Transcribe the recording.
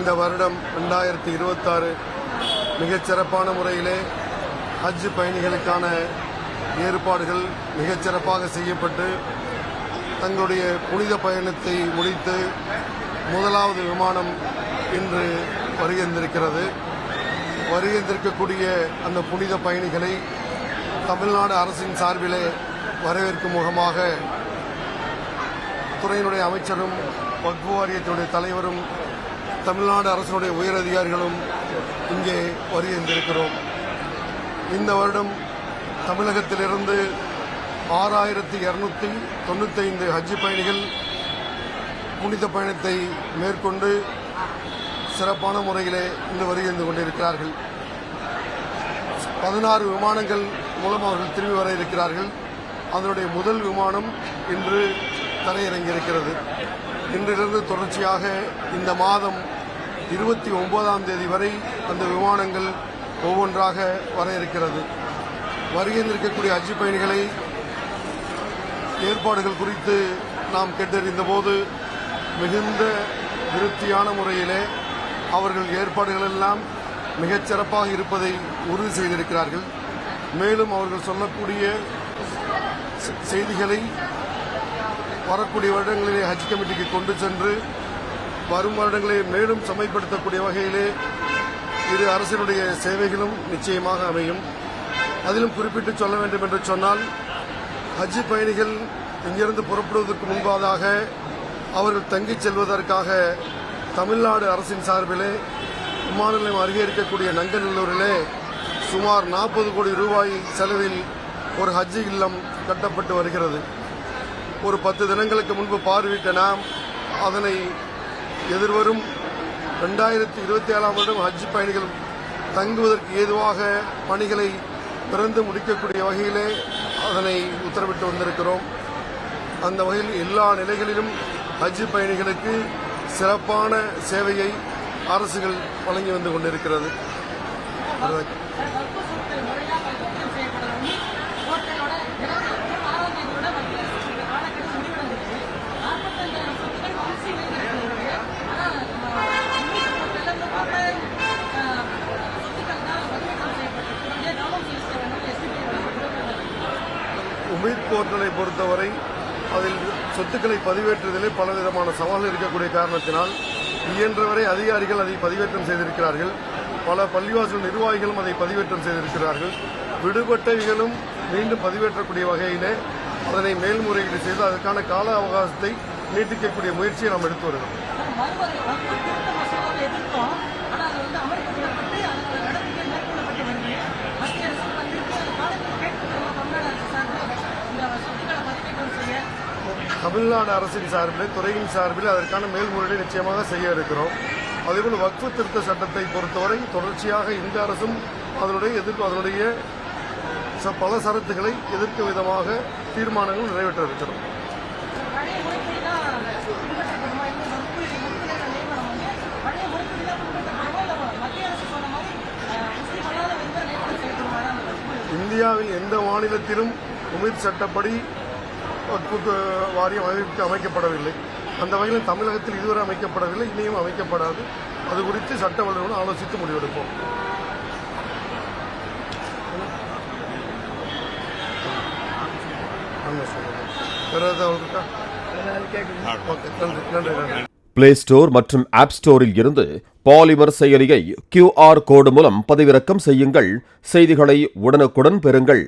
இந்த வருடம் 2026 மிகச்சிறப்பான முறையிலே ஹஜ் பயணிகளுக்கான ஏற்பாடுகள் மிகச்சிறப்பாக செய்யப்பட்டு தங்களுடைய புனித பயணத்தை முடித்து முதலாவது விமானம் இன்று வருகின்றிருக்கிறது. வருகின்றிருக்கக்கூடிய அந்த புனித பயணிகளை தமிழ்நாடு அரசின் சார்பிலே வரவேற்கும் முகமாக துறையினுடைய அமைச்சரும் வக்ஃப் வாரியத்தினுடைய தலைவரும் தமிழ்நாடு அரசினுடைய உயரதிகாரிகளும் இங்கே வருகின்றிருக்கிறோம். இந்த வருடம் தமிழகத்திலிருந்து 6295 ஹஜ் பயணிகள் புனித பயணத்தை மேற்கொண்டு சிறப்பான முறையிலே இன்று வருகின்ற கொண்டிருக்கிறார்கள். 16 விமானங்கள் மூலம் அவர்கள் திரும்பி வர இருக்கிறார்கள். அதனுடைய முதல் விமானம் இன்று தரையிறங்கியிருக்கிறது. இன்றிலிருந்து தொடர்ச்சியாக இந்த மாதம் 29ஆம் தேதி வரை அந்த விமானங்கள் ஒவ்வொன்றாக வர இருக்கிறது. வருகின்றிருக்கக்கூடிய ஹஜ் பயணிகளை ஏற்பாடுகள் குறித்து நாம் கேட்டறிந்த போது மிகுந்த திருப்தியான முறையிலே அவர்கள் ஏற்பாடுகள் எல்லாம் மிகச்சிறப்பாக இருப்பதை உறுதி செய்திருக்கிறார்கள். மேலும் அவர்கள் சொல்லக்கூடிய செய்திகளை வரக்கூடிய வருடங்களிலே ஹஜ் கமிட்டிக்கு கொண்டு சென்று வரும் வருடங்களை மேலும் செம்மைப்படுத்தக்கூடிய வகையிலே இரு அரசினுடைய சேவைகளும் நிச்சயமாக அமையும். அதிலும் குறிப்பிட்டு சொல்ல வேண்டும் என்று சொன்னால், ஹஜ் பயணிகள் இங்கிருந்து புறப்படுவதற்கு முன்பாக அவர்கள் தங்கிச் செல்வதற்காக தமிழ்நாடு அரசின் சார்பிலே விமான நிலையம் அருகே இருக்கக்கூடிய நங்கநல்லூரிலே சுமார் 40 கோடி ரூபாய் செலவில் ஒரு ஹஜ் இல்லம் கட்டப்பட்டு வருகிறது. ஒரு 10 தினங்களுக்கு முன்பு பார்வையிட்ட நாம் அதனை எதிர்வரும் 2027ஆம் வருடம் ஹஜ் பயணிகள் தங்குவதற்கு ஏதுவாக பணிகளை திறந்து முடிக்கக்கூடிய வகையிலே அதனை உத்தரவிட்டு வந்திருக்கிறோம். அந்த வகையில் எல்லா நிலைகளிலும் ஹஜ் பயணிகளுக்கு சிறப்பான சேவையை அரசுகள் வழங்கி வந்து கொண்டிருக்கிறது. உமீத் போர்ட்டலை பொறுத்தவரை அதில் சொத்துக்களை பதிவேற்றுவதிலே பலவிதமான சவால்கள் இருக்கக்கூடிய காரணத்தினால் இயன்றவரை அதிகாரிகள் அதை பதிவேற்றம் செய்திருக்கிறார்கள். பல பள்ளிவாசல் நிர்வாகிகளும் அதை பதிவேற்றம் செய்திருக்கிறார்கள். விடுபட்டவைகளும் மீண்டும் பதிவேற்றக்கூடிய வகையிலே அதனை மேல்முறையீடு செய்து அதற்கான கால அவகாசத்தை நீட்டிக்கக்கூடிய முயற்சியை நாம் எடுத்து வருகிறோம். தமிழ்நாடு அரசின் சார்பில் துறையின் சார்பில் அதற்கான மேல்முறையீடு நிச்சயமாக செய்ய இருக்கிறோம். அதேபோல் வக்ஃப் திருத்த சட்டத்தை பொறுத்தவரை தொடர்ச்சியாக இந்த அரசும் அதனுடைய பல சரத்துக்களை எதிர்க்கும் விதமாக தீர்மானங்கள் நிறைவேற்ற இருக்கிறோம். இந்தியாவில் எந்த மாநிலத்திலும் உமீத் சட்டப்படி வக்ஃப் வாரியம் அமைக்கப்படவில்லை. அந்த வகையில் தமிழகத்தில் இதுவரை அமைக்கப்படவில்லை, இனியும் அமைக்கப்படாது. அது குறித்து சட்ட வல்லுநருடன் ஆலோசித்து முடிவெடுப்போம். பிளே ஸ்டோர் மற்றும் ஆப் ஸ்டோரில் இருந்து பாலிமர் செயலியை QR கோடு மூலம் பதிவிறக்கம் செய்யுங்கள். செய்திகளை உடனுக்குடன் பெறுங்கள்.